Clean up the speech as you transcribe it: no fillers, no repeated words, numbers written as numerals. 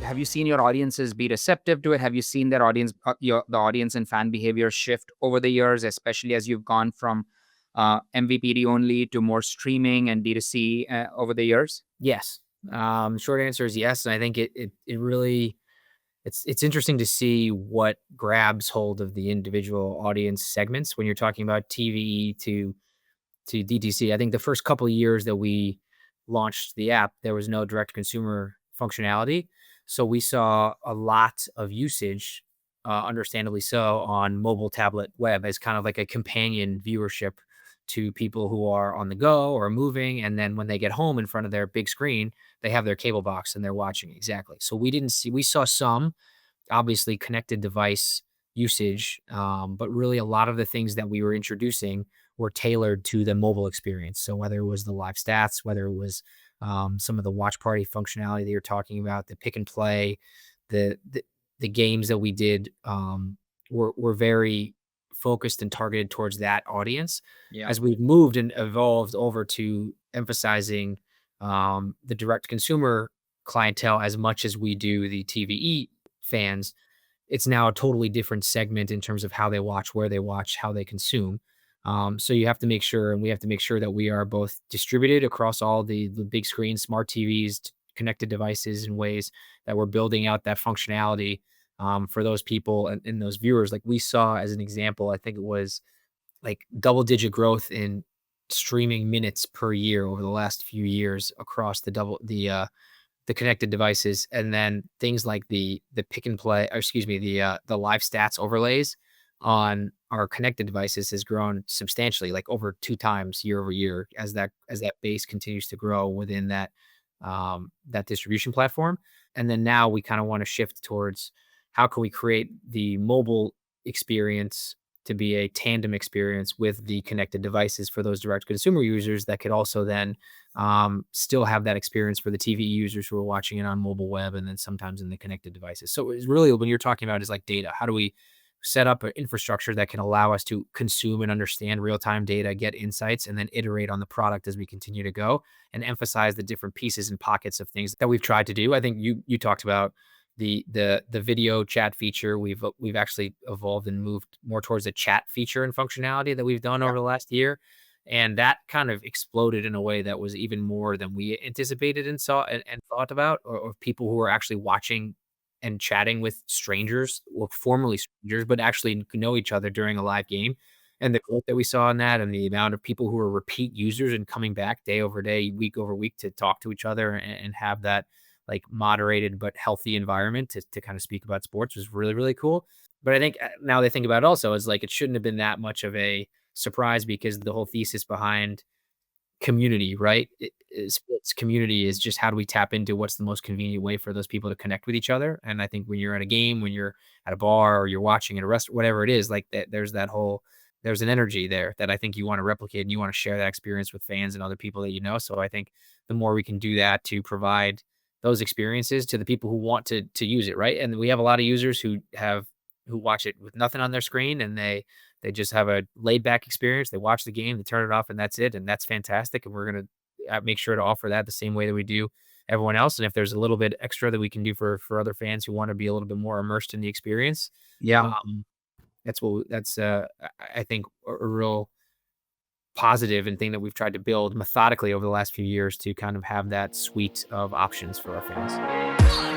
have you seen your audiences be receptive to it? Have you seen their audience, the audience and fan behavior shift over the years, especially as you've gone from MVPD only to more streaming and D2C over the years? Yes. Short answer is yes, and I think it really it's interesting to see what grabs hold of the individual audience segments when you're talking about TV to DTC. I think the first couple of years that we launched the app, there was no direct consumer functionality. So we saw a lot of usage, understandably so, on mobile, tablet, web as kind of like a companion viewership to people who are on the go or moving. And then when they get home in front of their big screen, they have their cable box and they're watching. Exactly. So we saw some obviously connected device usage, but really a lot of the things that we were introducing were tailored to the mobile experience. So whether it was the live stats, whether it was some of the watch party functionality that you're talking about, the pick and play, the games that we did were very focused and targeted towards that audience. Yeah. As we've moved and evolved over to emphasizing the direct consumer clientele as much as we do the TVE fans, it's now a totally different segment in terms of how they watch, where they watch, how they consume. So you have to make sure, and we have to make sure that we are both distributed across all the big screens, smart TVs, connected devices in ways that we're building out that functionality for those people and those viewers. Like we saw as an example, I think it was like double digit growth in streaming minutes per year over the last few years across the connected devices, and then things like the pick and play, or excuse me, the live stats overlays on our connected devices has grown substantially, like over 2 times year over year as that base continues to grow within that distribution platform. And then now we kind of want to shift towards how can we create the mobile experience to be a tandem experience with the connected devices for those direct consumer users that could also then still have that experience for the TV users who are watching it on mobile web and then sometimes in the connected devices. So it's really when you're talking about is like data. How do we set up an infrastructure that can allow us to consume and understand real-time data, get insights, and then iterate on the product as we continue to go and emphasize the different pieces and pockets of things that we've tried to do. I think you talked about the video chat feature. We've actually evolved and moved more towards a chat feature and functionality that we've done over the last year. And that kind of exploded in a way that was even more than we anticipated and saw and thought about, or people who are actually watching and chatting with strangers, or formerly strangers, but actually know each other during a live game. And the growth that we saw in that and the amount of people who are repeat users and coming back day over day, week over week to talk to each other and have that like moderated but healthy environment to kind of speak about sports was really, really cool. But I think now they think about it also is like it shouldn't have been that much of a surprise because the whole thesis behind community, right? Sports community is just how do we tap into what's the most convenient way for those people to connect with each other. And I think when you're at a game, when you're at a bar or you're watching at a restaurant, whatever it is, like that, there's an energy there that I think you want to replicate and you want to share that experience with fans and other people that you know. So I think the more we can do that to provide those experiences to the people who want to use it, right? And we have a lot of users who watch it with nothing on their screen and they just have a laid back experience. They watch the game, they turn it off, and that's it. And that's fantastic. And we're going to make sure to offer that the same way that we do everyone else. And if there's a little bit extra that we can do for other fans who want to be a little bit more immersed in the experience, Yeah. um, I think a real positive and thing that we've tried to build methodically over the last few years to kind of have that suite of options for our fans.